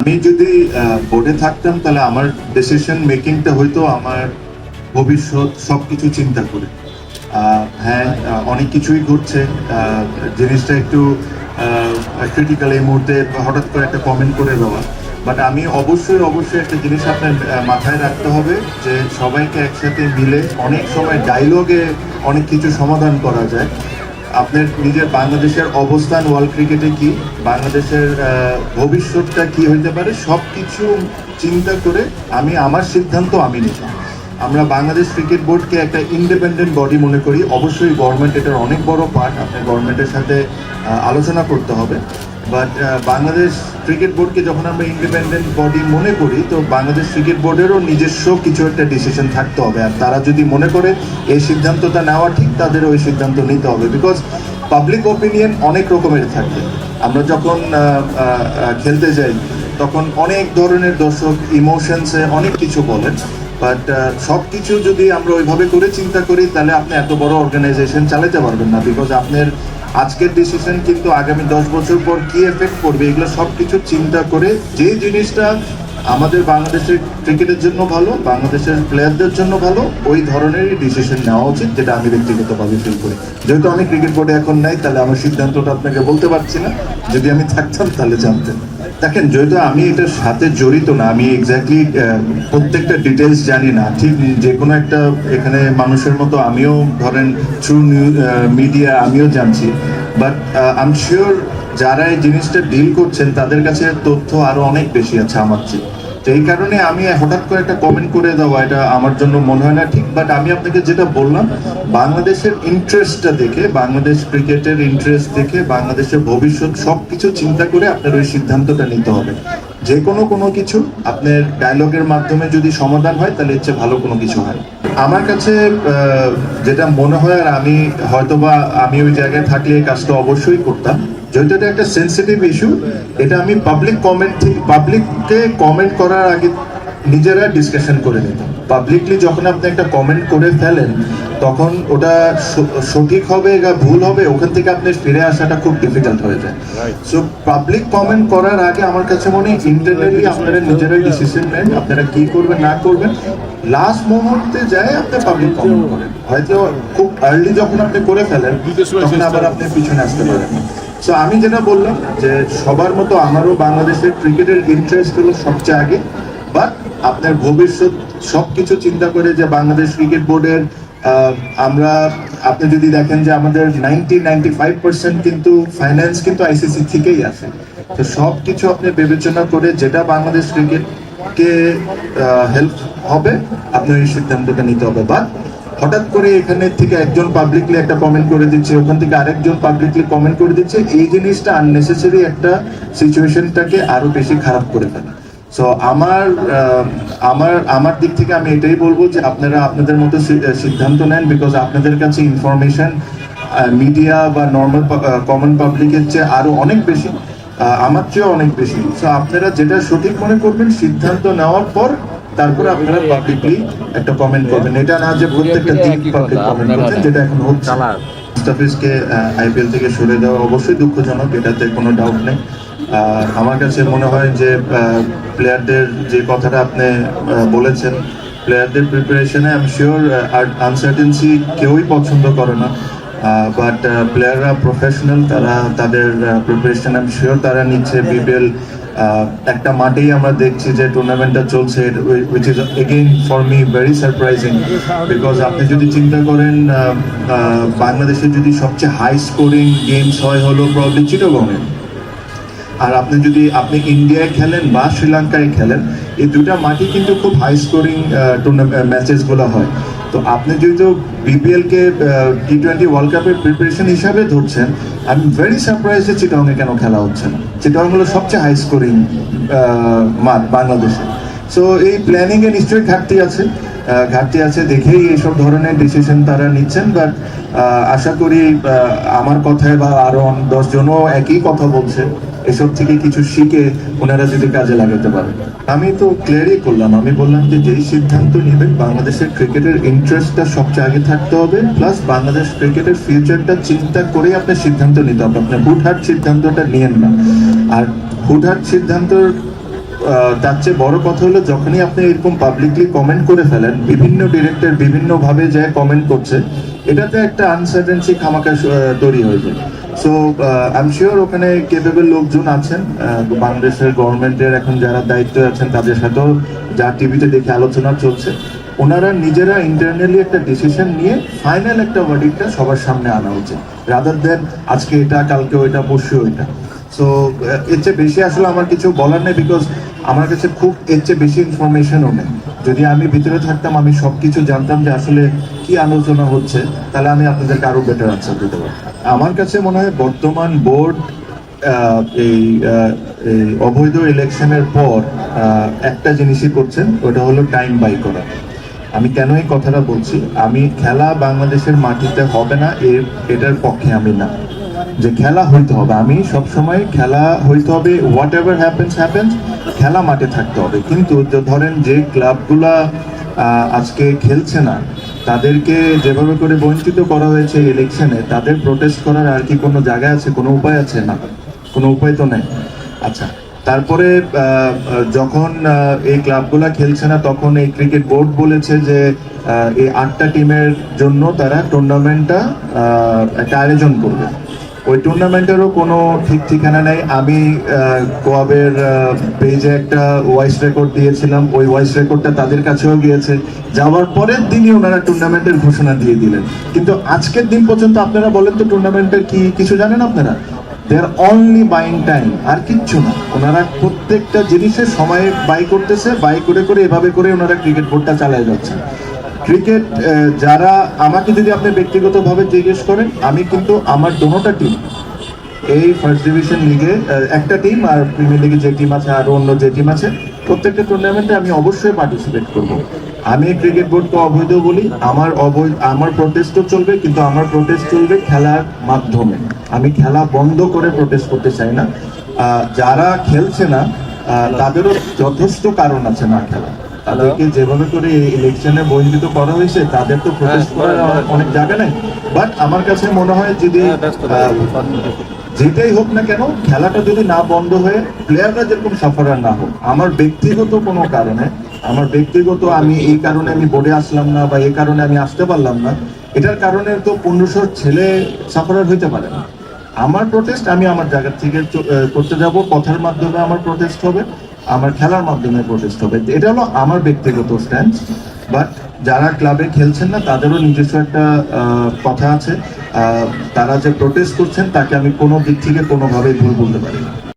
আমি যদি বোর্ডে থাকতাম তাহলে আমার ডিসিশন মেকিংটা হয়তো আমার ভবিষ্যৎ সবকিছু চিন্তা করে। হ্যাঁ, অনেক কিছুই ঘটছে, জিনিসটা একটু ক্রিটিক্যাল এই মুহূর্তে হঠাৎ করে একটা কমেন্ট করে দেওয়া। বাট আমি অবশ্যই একটা জিনিস আপনার মাথায় রাখতে হবে যে সবাইকে একসাথে মিলে অনেক সময় ডায়লগে অনেক কিছু সমাধান করা যায়। আপনার নিজের বাংলাদেশের অবস্থান ওয়ার্ল্ড ক্রিকেটে কি, বাংলাদেশের ভবিষ্যৎটা কি হইতে পারে, সব কিছু চিন্তা করে আমি আমার সিদ্ধান্ত আমি নিলাম। আমরা বাংলাদেশ ক্রিকেট বোর্ডকে একটা ইন্ডিপেন্ডেন্ট বডি মনে করি। অবশ্যই গভর্নমেন্ট এটার অনেক বড় পার্ট, আপনার গভর্নমেন্টের সাথে আলোচনা করতে হবে। বাট বাংলাদেশ ক্রিকেট বোর্ডকে যখন আমরা ইন্ডিপেন্ডেন্ট বডি মনে করি, তো বাংলাদেশ ক্রিকেট বোর্ডেরও নিজস্ব কিছু একটা ডিসিশন থাকতে হবে। আর তারা যদি মনে করে এই সিদ্ধান্তটা নেওয়া ঠিক, তাদের ওই সিদ্ধান্ত নিতে হবে। বিকজ পাবলিক ওপিনিয়ন অনেক রকমের থাকে। আমরা যখন খেলতে যাই তখন অনেক ধরনের দর্শক ইমোশনসে অনেক কিছু বলেন। বাট সব কিছু যদি আমরা ওইভাবে করে চিন্তা করি, তাহলে আপনি এত বড় অর্গানাইজেশন চালাতে পারবেন না। বিকজ আপনার আজকের ডিসিশন কিন্তু আগামী 10 বছর পর কি এফেক্ট করবে, এগুলো সব কিছু চিন্তা করে যে জিনিসটা আমাদের বাংলাদেশের ক্রিকেটের জন্য ভালো, বাংলাদেশের প্লেয়ারদের জন্য ভালো, ওই ধরনেরই ডিসিশন নেওয়া উচিত, যেটা আমি ব্যক্তিগতভাবে ফিল করি। যেহেতু আমি ক্রিকেট বোর্ডে এখন নাই, তাহলে আমার সিদ্ধান্তটা আপনাকে বলতে পারছি না। যদি আমি থাকতাম তাহলে জানতেন। দেখেন, যেহেতু আমি এটার সাথে জড়িত না, আমি এক্স্যাক্টলি প্রত্যেকটা ডিটেলস জানি না। ঠিক যে কোনো একটা এখানে মানুষের মতো আমিও ধরেন থ্রু মিডিয়া আমিও জানছি। বাট আই এম শিওর যারা এই জিনিসটা ডিল করছেন তাদের কাছে তথ্য আরো অনেক বেশি আছে আমার চেয়ে। তো এই কারণে আমি হঠাৎ করে একটা কমেন্ট করে দেওয়া, এটা আমার জন্য মনে হয় না ঠিক। বাট আমি আপনাকে যেটা বললাম, বাংলাদেশের ইন্টারেস্টটা দেখে, বাংলাদেশ ক্রিকেটের ইন্টারেস্ট দেখে, বাংলাদেশের ভবিষ্যৎ সবকিছু চিন্তা করে আপনার ওই সিদ্ধান্তটা নিতে হবে। যে কোনো কিছু আপনার ডায়লগের মাধ্যমে যদি সমাধান হয়, তাহলে ইচ্ছে ভালো কোনো কিছু হয়। আমার কাছে যেটা মনে হয়, আর আমি হয়তোবা আমি ওই জায়গায় থাকলে এই কাজটা অবশ্যই করতাম। যেহেতু এটা একটা সেন্সিটিভ ইস্যু, এটা আমি পাবলিককে কমেন্ট করার আগে নিজেরা ডিসকাশন করে নিতাম। পাবলিকলি যখন আপনি একটা কমেন্ট করে ফেলেন, তখন ওটা সঠিক হবে বা ভুল হবে, ওখান থেকে আপনি ফিরে আসাটা খুব ডিফিকাল্ট হয়ে যায়। সো পাবলিক কমেন্ট করার আগে আমার কাছে মনে হয় ইন্টারনালি আপনারা নিজেরাই ডিসিশন নেন, আপনারা কি করবেন না করবেন। লাস্ট মুহূর্তে যায় আপনি পাবলিক কমেন্ট করেন, হয়তো খুব আর্লি যখন আপনি করে ফেলেন, তখন আবার আপনি পিছনে আসতে পারেন। সো আমি যেটা বললাম যে সবার মতো আমারও বাংলাদেশের ক্রিকেটের ইন্টারেস্ট হলো সবচেয়ে আগে। বাট আপনার ভবিষ্যৎ সবকিছু চিন্তা করে যে বাংলাদেশ ক্রিকেট বোর্ডের আমরা, আপনি যদি দেখেন যে আমাদের 95% কিন্তু ফাইন্যান্স কিন্তু আইসিসি থেকেই আসে। তো সব কিছু আপনি বিবেচনা করে যেটা বাংলাদেশ ক্রিকেটকে হেল্প হবে, আপনি ওই সিদ্ধান্তটা নিতে হবে। বাট হঠাৎ করে এখানে থেকে একজন পাবলিকলি একটা কমেন্ট করে দিচ্ছে, ওখান থেকে আরেকজন পাবলিকলি কমেন্ট করে দিচ্ছে, এই জিনিসটা আননেসেসারি একটা সিচুয়েশনটাকে আরো বেশি খারাপ করে ফেলে। সো আমার দিক থেকে আমি এটাই বলবো যে আপনারা আপনাদের মতো সিদ্ধান্ত নেন। বিকজ আপনাদের কাছে ইনফরমেশন মিডিয়া বা নর্মাল কমন পাবলিকের চেয়ে আরো অনেক বেশি, আমার চেয়েও অনেক বেশি। সো আপনারা যেটা সঠিক মনে করবেন, সিদ্ধান্ত নেওয়ার পর তারপরে আপনারা পাবলিকলি একটা কমেন্ট করবেন। এটা না যে প্রত্যেকটা দিন পাবলিক কমেন্ট করছেন, যেটা এখন হচ্ছে। মুস্তাফিজকে আইপিএল থেকে সরে দেওয়া অবশ্যই দুঃখজনক, এটাতে কোনো ডাউট নেই। আমার কাছে মনে হয় যে প্লেয়ারদের যে কথাটা আপনি বলেছেন, প্লেয়ারদের প্রিপারেশনে আই এম শিওর আনসার্টেনসি কেউই পছন্দ করে না। বাট প্লেয়াররা প্রফেশনাল, তারা তাদের প্রিপারেশন আই এম শিওর তারা নিচ্ছে। বিপিএল একটা মাঠেই আমরা দেখছি যে টুর্নামেন্টটা চলছে, which is again for me very surprising. Because আপনি যদি চিন্তা করেন, বাংলাদেশে যদি সবচেয়ে হাই স্কোরিং গেমস হয় হলো প্রবলি চিটাগংয়ে। আর আপনি ইন্ডিয়ায় খেলেন বা শ্রীলঙ্কায় খেলেন, এই দুটা মাঠই কিন্তু খুব হাই স্কোরিং ম্যাচেসগুলো হয়। তো আপনি যেহেতু বিপিএলকে T20 ওয়ার্ল্ড কাপের প্রিপারেশন হিসাবে ধরছেন, আই এম ভেরি সারপ্রাইজ যে চিটাগংয়ে কেন খেলা হচ্ছে না। চিটাগং হলো সবচেয়ে হাই স্কোরিং মাঠ বাংলাদেশে। সো এই প্ল্যানিংয়ে নিশ্চয়ই ঘাটতি আছে দেখেই এইসব ধরনের ডিসিশন তারা নিচ্ছেন। বাট আশা করি আমার কথায় বা আরো 10 জনও একই কথা বলছে, এসব থেকে কিছু শিখে ওনারা যদি কাজে লাগাতে পারে। আমি তো ক্লিয়ারই করলাম, আমি বললাম যে যেই সিদ্ধান্ত নেবেন, বাংলাদেশের ক্রিকেটের ইন্টারেস্টটা সবচেয়ে আগে থাকতে হবে, প্লাস বাংলাদেশ ক্রিকেটের ফিউচারটা চিন্তা করে আপনার সিদ্ধান্ত নিতে হবে। আপনার হুটহাট সিদ্ধান্তটা নিয়েন না। আর হুটহাট সিদ্ধান্তর তার চেয়ে বড় কথা হলো যখনই আপনি এরকম পাবলিকলি কমেন্ট করে ফেলেন, বিভিন্ন ডিরেক্টর বিভিন্নভাবে যে কমেন্ট করছে, এটাতে একটা আনসার্টেনসি খামাখা তৈরি হয়ে যায়। সো আই এম শিওর ওখানে কেপেবল লোকজন আছেন, বাংলাদেশের গভর্নমেন্টের এখন যারা দায়িত্বে আছেন তাদের সাথেও যা টিভিতে দেখে আলোচনা চলছে, ওনারা নিজেরা ইন্টারনালি একটা ডিসিশন নিয়ে ফাইনাল একটা ভার্ডিক্টটা সবার সামনে আনা উচিত, রাদার দেন আজকে এটা কালকে ওইটা পরশু ওইটা। সো এর চেয়ে বেশি আসলে আমার কিছু বলার নেই, বিকজ আমার কাছে খুব এর চেয়ে বেশি ইনফরমেশনও নেই। যদি আমি ভিতরে থাকতাম, আমি সবকিছু জানতাম যে আসলে কি আলোচনা হচ্ছে, তাহলে আমি আপনাদেরকে আরো বেটার আনসার দিতে পারতাম। আমার কাছে মনে হয় বর্তমান বোর্ড এই অবৈধ ইলেকশনের পর একটা জিনিসই করছেন, ওটা হলো টাইম বাই করা। আমি কেন এই কথাটা বলছি, আমি খেলা বাংলাদেশের মাটিতে হবে না এটার পক্ষে আমি না, যে খেলা হইতে হবে, আমি সবসময় খেলা হইতে হবে, হোয়াট এভার হ্যাপেন্স হ্যাপেন্স, খেলা মাঠে থাকতে হবে। কিন্তু ধরেন যে ক্লাবগুলা আজকে খেলছে না, তাদেরকে যেভাবে করে বঞ্চিত করা হয়েছে ইলেকশনে, তাদের প্রোটেস্ট করার আর কি কোনো জায়গা আছে, কোনো উপায় আছে? না, কোনো উপায় তো নেই। আচ্ছা, তারপরে যখন এই ক্লাবগুলা খেলছে না, তখন এই ক্রিকেট বোর্ড বলেছে যে এই 8টা টিমের জন্য তারা টুর্নামেন্টটা একটা আয়োজন করবে। ওই টুর্নামেন্টেরও কোনো ঠিক ঠিকানা নেই। আমি কোয়াবের পেজে একটা ভয়েস রেকর্ড দিয়েছিলাম, ওই ভয়েস রেকর্ডটা তাদের কাছেও গিয়েছে, যাওয়ার পরের দিনই ওনারা টুর্নামেন্টের ঘোষণা দিয়ে দিলেন। কিন্তু আজকের দিন পর্যন্ত আপনারা বলেন তো টুর্নামেন্টের কি কিছু জানেন আপনারা? দে আর অনলি বাইং টাইম, আর কিচ্ছু না। ওনারা প্রত্যেকটা জিনিসের সময় বাই করতেছে, বাই করে করে এভাবে করে ওনারা ক্রিকেট বোর্ডটা চালিয়ে যাচ্ছে। ক্রিকেট যারা, আমাকে যদি আপনি ব্যক্তিগতভাবে জিজ্ঞেস করেন, আমি কিন্তু আমার দোনোটা টিম, এই ফার্স্ট ডিভিশন লিগে একটা টিম আর প্রিমিয়ার লিগে যে টিম আছে আর অন্য যে টিম আছে, প্রত্যেকটা টুর্নামেন্টে আমি অবশ্যই পার্টিসিপেট করব। আমি ক্রিকেট বোর্ডকে অবৈধ বলি, আমার প্রোটেস্টও চলবে, কিন্তু আমার প্রোটেস্ট চলবে খেলার মাধ্যমে। আমি খেলা বন্ধ করে প্রোটেস্ট করতে চাই না। যারা খেলছে না তাদেরও যথেষ্ট কারণ আছে না খেলা, তাদেরকে যেভাবে করে ইলেকশনে বঞ্চিত করা হয়েছে, তাদের তো প্রোটেস্ট করার অনেক জায়গা নেই। বাট আমার কাছে মনে হয় যদি যেটাই হোক না কেন, খেলাটা যদি না বন্ধ হয়ে প্লেয়াররা যেরকম সাফারার না হোক, আমার ব্যক্তিগত কোনো কারণে, আমি এই কারণে আমি বোর্ডে আসলাম না বা এই কারণে আমি আসতে পারলাম না, এটার কারণে তো 1500 ছেলে সাফারার হইতে পারে না। আমার প্রোটেস্ট আমি আমার জায়গা থেকে করতে যাব, কথার মাধ্যমে আমার প্রোটেস্ট হবে, আমার খেলার মাধ্যমে প্রোটেস্ট হবে। এটা হলো আমার ব্যক্তিগত স্ট্যান্ড। বাট যারা ক্লাবে খেলছেন না, তাদেরও নিজস্ব একটা কথা আছে। তারা যে প্রোটেস্ট করছেন, তাকে আমি কোনো দিক থেকে কোনোভাবেই ভুল বলতে পারি না।